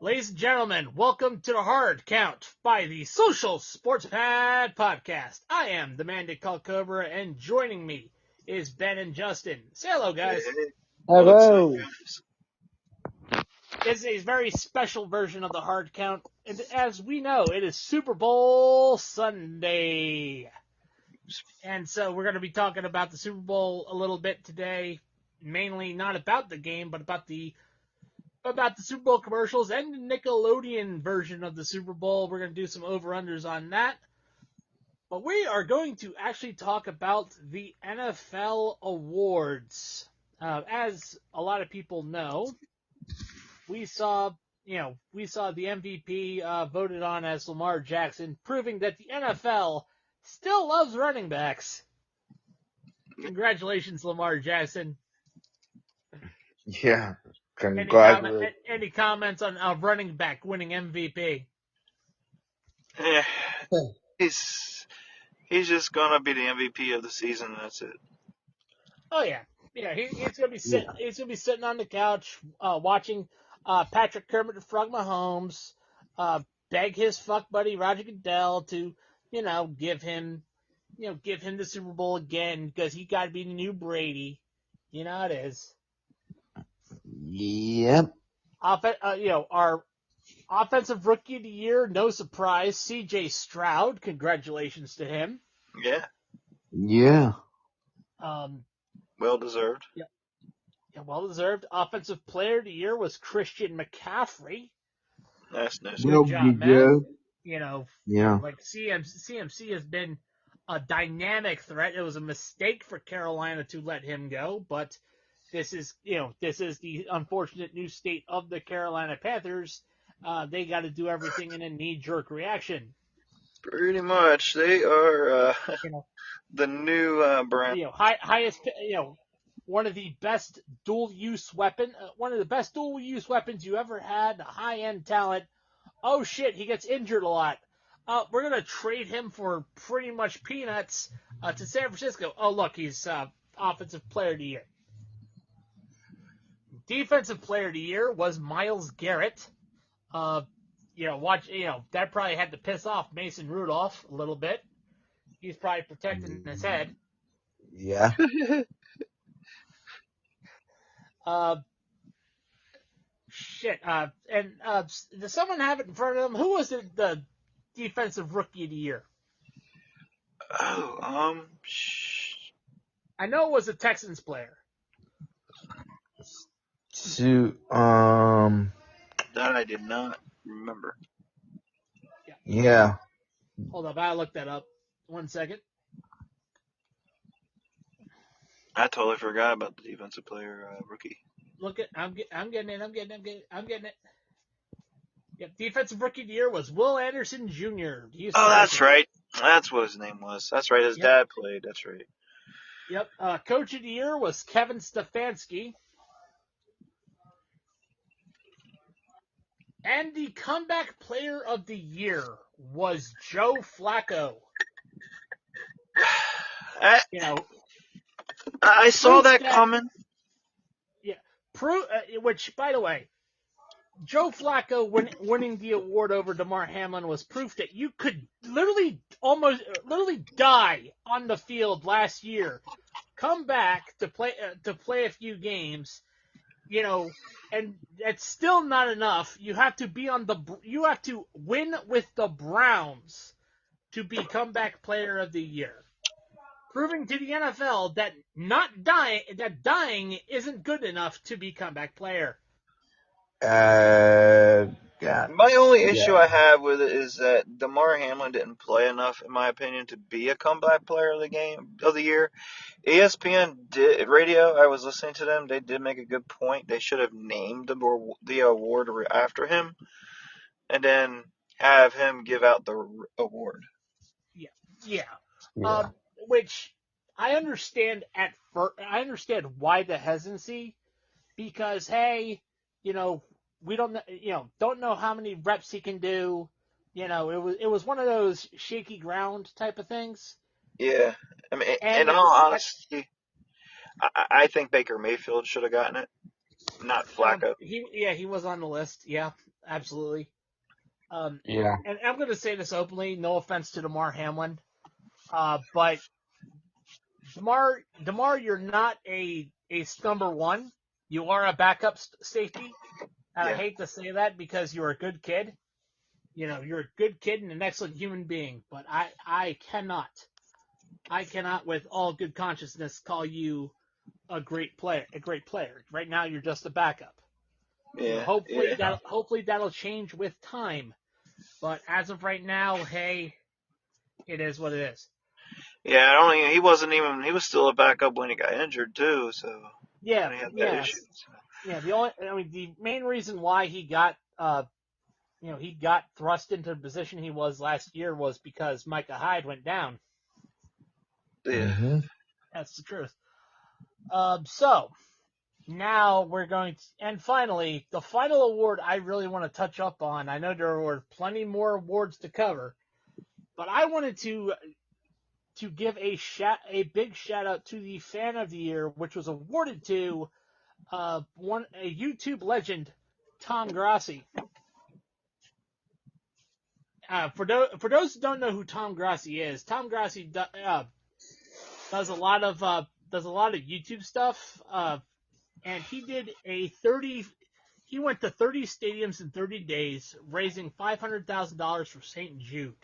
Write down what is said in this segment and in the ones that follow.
Ladies and gentlemen, welcome to the Hard Count by the Social Sports Pad Podcast. I am the man they call Cobra, and joining me is Ben and Justin. Say hello, guys. Hello. It's a very special version of the Hard Count, and as we know, it is Super Bowl Sunday. And so we're going to be talking about the Super Bowl a little bit today, mainly not about the game, but about the Super Bowl commercials and the Nickelodeon version of the Super Bowl. We're going to do some over-unders on that. But we are going to actually talk about the NFL awards. As a lot of people know, we saw the MVP voted on as Lamar Jackson, proving that the NFL still loves running backs. Congratulations, Lamar Jackson. Yeah, congratulations. Any comments on a running back winning MVP? Yeah, he's just gonna be the MVP of the season. That's it. Oh yeah. He's gonna be sitting. Yeah. He's gonna be sitting on the couch, watching Patrick Kermit the Frog Mahomes beg his fuck buddy Roger Goodell to, give him the Super Bowl again because he got to be the new Brady. You know how it is. Yep. Our offensive rookie of the year, no surprise, C.J. Stroud. Congratulations to him. Yeah. Yeah. Well deserved. Yeah. Yeah, well deserved. Offensive player of the year was Christian McCaffrey. That's nice. Good job, man. Yeah. Like CMC has been a dynamic threat. It was a mistake for Carolina to let him go, but this is the unfortunate new state of the Carolina Panthers. They got to do everything in a knee-jerk reaction. Pretty much, they are the new brand. Highest. One of the best dual-use weapons you ever had. A high-end talent. Oh shit, he gets injured a lot. We're gonna trade him for pretty much peanuts to San Francisco. Oh look, he's offensive player of the year. Defensive player of the year was Myles Garrett. That probably had to piss off Mason Rudolph a little bit. He's probably protecting his head. Yeah. Does someone have it in front of them? Who was the defensive rookie of the year? I know it was a Texans player. That I did not remember. Yeah. Hold up, I looked that up. 1 second. I totally forgot about the defensive player rookie. Look at, I'm getting it. Yep, defensive rookie of the year was Will Anderson Jr. That's right. That's what his name was. That's right. His dad played. That's right. Yep. Coach of the year was Kevin Stefanski. And the comeback player of the year was Joe Flacco. I saw that coming. Yeah. Which, by the way, Joe Flacco winning the award over Damar Hamlin was proof that you could literally die on the field last year, come back to play a few games, and it's still not enough. You have to win with the Browns to be comeback player of the year, proving to the NFL that dying isn't good enough to be comeback player. My only issue I have with it is that Damar Hamlin didn't play enough, in my opinion, to be a comeback player of the year. ESPN radio, I was listening to them. They did make a good point. They should have named the award after him, and then have him give out the award. Yeah. Which I understand I understand why the hesitancy, because hey, we don't know how many reps he can do. It was one of those shaky ground type of things. Yeah. I mean, in all honesty, I think Baker Mayfield should have gotten it, not Flacco. He was on the list. Yeah. absolutely. Yeah. And I'm going to say this openly, no offense to Damar Hamlin, but Damar, you're not a number one. You are a backup safety, and I Yeah. hate to say that because you're a good kid. You're a good kid and an excellent human being, but I cannot with all good consciousness call you a great player. Right now, you're just a backup. Yeah. Hopefully that'll change with time. But as of right now, hey, it is what it is. Yeah, he was still a backup when he got injured too, so Yeah, when he had that yeah, issue. So. yeah. The main reason why he got thrust into the position he was last year was because Micah Hyde went down. Yeah. Mm-hmm. That's the truth. So now we're going to, and finally, the final award I really want to touch up on. I know there were plenty more awards to cover, but I wanted to give a big shout out to the Fan of the Year, which was awarded to a YouTube legend, Tom Grassi. For those who don't know who Tom Grassi is, Tom Grassi does a lot of YouTube stuff, and he did he went to 30 stadiums in 30 days, raising $500,000 for St. Jude.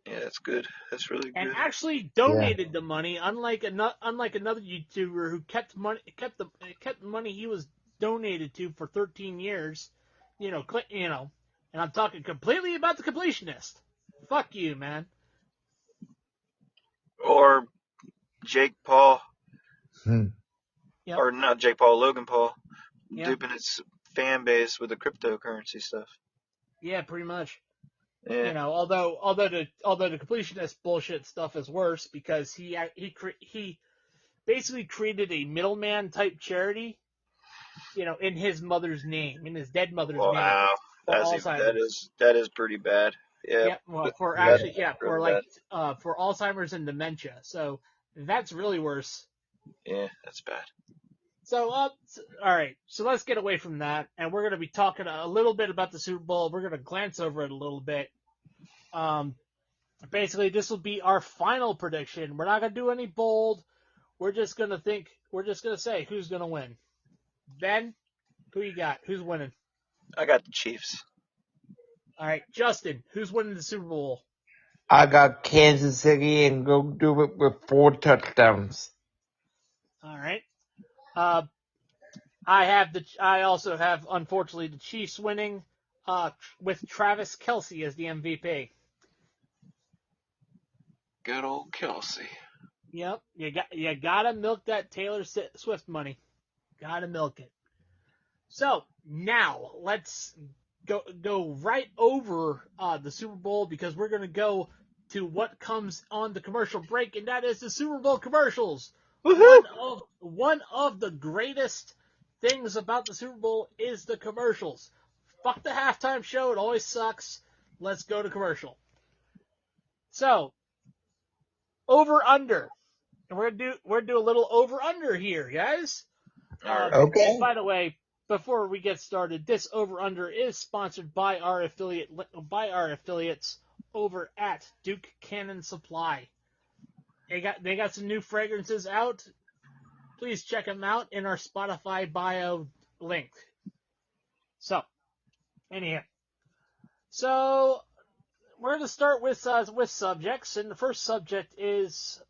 Yeah, that's good. That's really good. And actually donated the money, unlike another YouTuber who kept the money he was donated to for 13 years. And I'm talking completely about the completionist. Fuck you, man. Or Jake Paul. Yep. Or not Jake Paul, Logan Paul. Yep. Duping his fan base with the cryptocurrency stuff. Yeah, pretty much. Yeah. Although the completionist bullshit stuff is worse because he basically created a middleman type charity, in his mother's name, in his dead mother's name, Wow. for Alzheimer's. That is pretty bad. Yeah. Yeah, well, for Really for Alzheimer's and dementia. So that's really worse. Yeah, that's bad. So, all right. So let's get away from that, and we're going to be talking a little bit about the Super Bowl. We're going to glance over it a little bit. Basically, this will be our final prediction. We're not going to do any bold. We're just going to say who's going to win. Ben, who you got? Who's winning? I got the Chiefs. All right, Justin, who's winning the Super Bowl? I got Kansas City and go do it with 4 touchdowns. All right. I also have, unfortunately, the Chiefs winning, with Travis Kelce as the MVP. Good old Kelce. Yep, you gotta milk that Taylor Swift money. Gotta milk it. So now let's go right over the Super Bowl because we're gonna go to what comes on the commercial break, and that is the Super Bowl commercials. Woohoo! One of the greatest things about the Super Bowl is the commercials. Fuck the halftime show; it always sucks. Let's go to commercial. So, over under. And we're gonna do a little over under here, guys. Okay. And by the way, before we get started, this over under is sponsored by our affiliates over at Duke Cannon Supply. They got some new fragrances out. Please check them out in our Spotify bio link. So, anyhow, so we're going to start with subjects, and the first subject is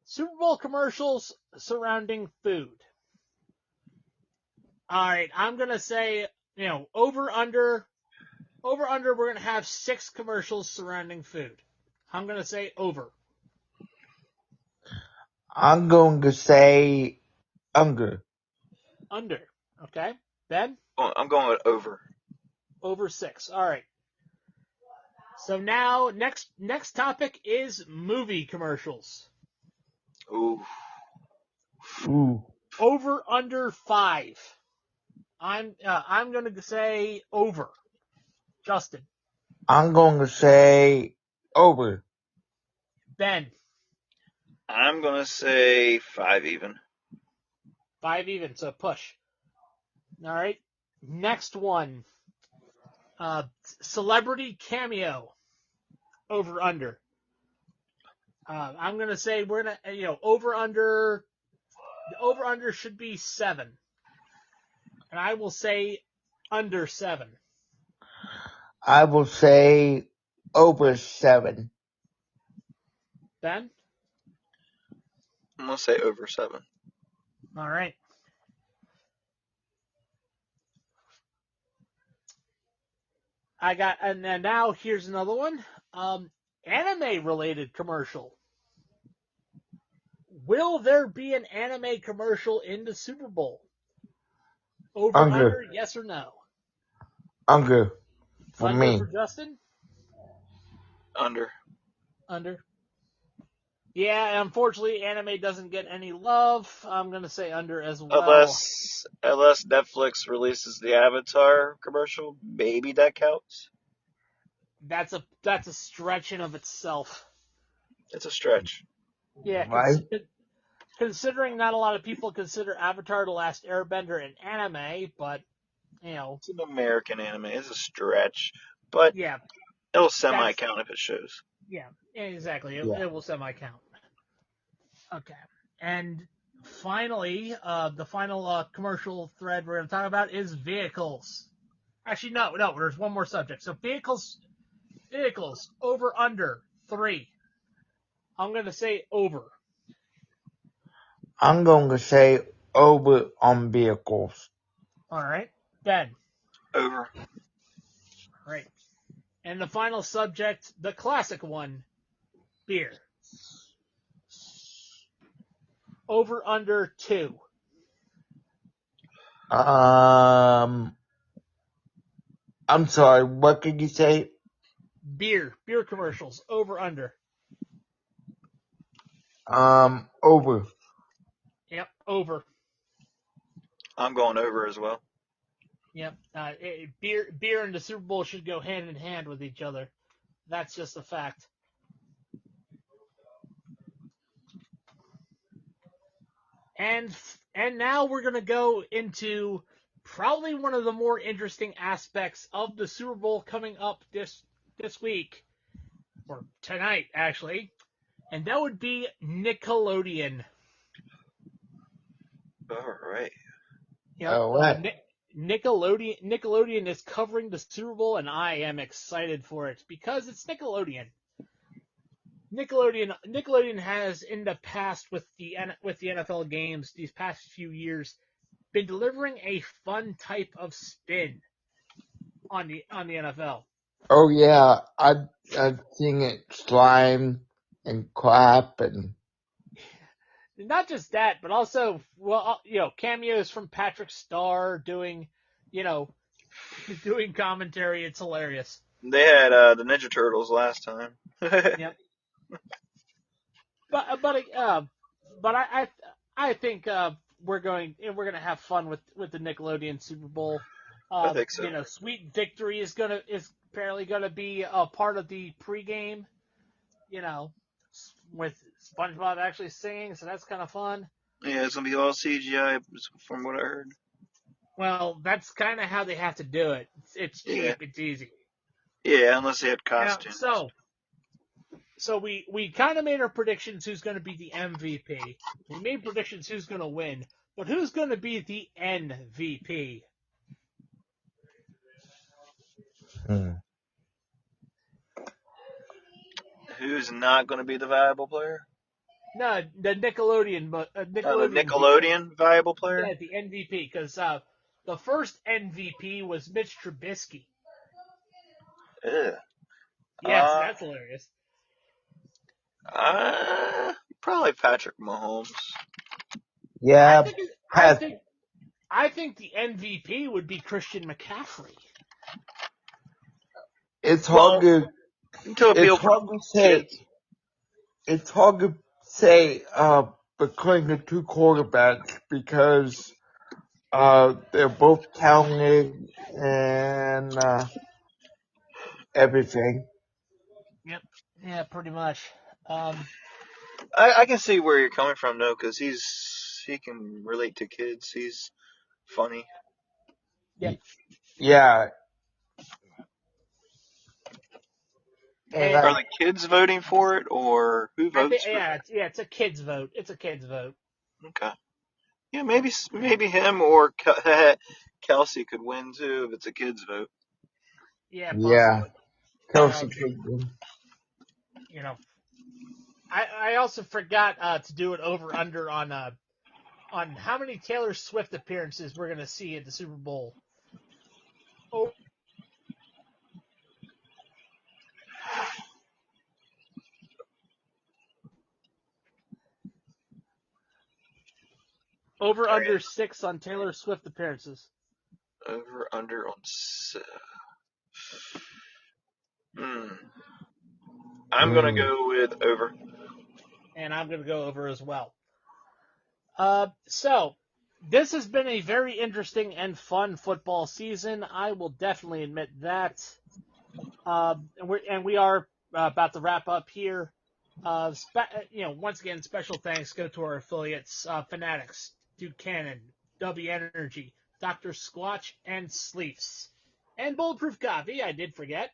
Super Bowl commercials surrounding food. All right, I'm going to say, over under, we're going to have 6 commercials surrounding food. I'm going to say over. I'm going to say under. Under. Okay. Ben? I'm going with over. Over 6. All right. So now, next topic is movie commercials. Ooh. Over under 5. I'm going to say over. Justin. I'm going to say over. Ben. I'm going to say 5 even. 5 even, so push. All right. Next one. Celebrity cameo over under. I'm gonna say we're gonna over under. The over under should be 7, and I will say under 7. I will say over 7. Ben, I'm gonna say over 7. all right. And then now here's another one. Anime related commercial. Will there be an anime commercial in the Super Bowl? Over Under. under, yes or no? Under. For Under me. for Justin? Under. Under. Yeah, unfortunately, anime doesn't get any love. I'm gonna say under as well. Unless Netflix releases the Avatar commercial, maybe that counts. That's a stretch in of itself. It's a stretch. Yeah, Right? considering not a lot of people consider Avatar: The Last Airbender an anime, but It's an American anime. It's a stretch, but yeah, it'll semi-count if it shows. yeah, exactly. It will semi-count. Okay, and finally, the final commercial thread we're going to talk about is vehicles. Actually, no, there's one more subject. So vehicles over under 3. I'm going to say over. I'm going to say over on vehicles. All right, Ben. Over. Right. And the final subject, the classic one, beer. Over under 2. I'm sorry, what did you say? Beer commercials, over under. Over. Yep, over. I'm going over as well. Yep. Beer and the Super Bowl should go hand in hand with each other. That's just a fact. And now we're going to go into probably one of the more interesting aspects of the Super Bowl coming up this week, or tonight actually, and that would be Nickelodeon. All right. Nickelodeon is covering the Super Bowl, and I am excited for it because it's Nickelodeon. Nickelodeon has in the past with the NFL games these past few years been delivering a fun type of spin on the NFL. Oh yeah, I've seen it slime and clap and not just that, but also cameos from Patrick Starr doing commentary. It's hilarious. They had the Ninja Turtles last time. Yep. But I think we're gonna have fun with the Nickelodeon Super Bowl. I think so. Sweet Victory is apparently gonna be a part of the pregame. With SpongeBob actually singing, so that's kind of fun. Yeah, it's gonna be all CGI from what I heard. Well, that's kind of how they have to do it. It's cheap. Yeah. It's easy. Yeah, unless they had costumes. So we kind of made our predictions who's going to be the MVP. We made predictions who's going to win, but who's going to be the MVP? Who's not going to be the viable player? No, the Nickelodeon, Nickelodeon viable player? Yeah, the MVP, because the first MVP was Mitch Trubisky. Ugh. Yes, that's hilarious. Probably Patrick Mahomes. yeah. I think the MVP would be Christian McCaffrey. It's hard to say. It's hard to say between the two quarterbacks because they're both talented and everything. Yep. Yeah, pretty much. I can see where you're coming from though, because he can relate to kids. He's funny. Yep. Yeah. And Are the kids voting for it, or who votes for it? It's a kids vote. It's a kids vote. Okay. Yeah, maybe him or Kelsey could win too if it's a kids vote. Yeah, yeah, possibly. Kelsey Um, could. you know, I also forgot to do it over under on how many Taylor Swift appearances we're gonna see at the Super Bowl. Over under 6 on Taylor Swift appearances. Over under on. I'm gonna go with over. And I'm gonna go over as well. So this has been a very interesting and fun football season. I will definitely admit that. And we are about to wrap up here. Once again, special thanks go to our affiliates, Fanatics, Duke Cannon, W Energy, Dr. Squatch, and Sleeps. And Bulletproof Coffee, I did forget.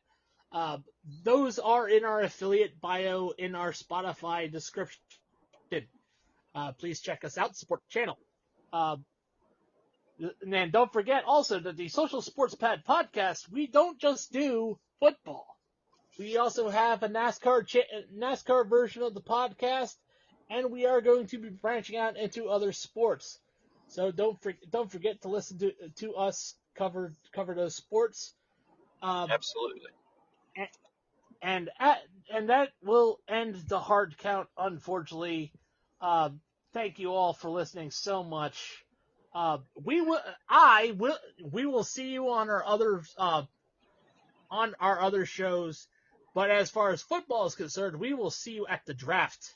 Those are in our affiliate bio in our Spotify description. Please check us out, support the channel. And then don't forget also that the Social Sports Pad podcast, we don't just do football. We also have a NASCAR version of the podcast, and we are going to be branching out into other sports. So don't forget to listen to us cover those sports. Absolutely. And that will end the hard count, unfortunately. Thank you all for listening so much. We will see you on our other shows. But as far as football is concerned, we will see you at the draft.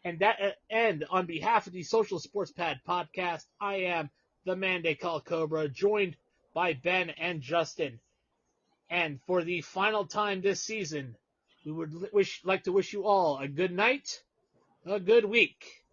And on behalf of the Social Sports Pad podcast, I am the man they call Cobra, joined by Ben and Justin. And for the final time this season, we would like to wish you all a good night, a good week,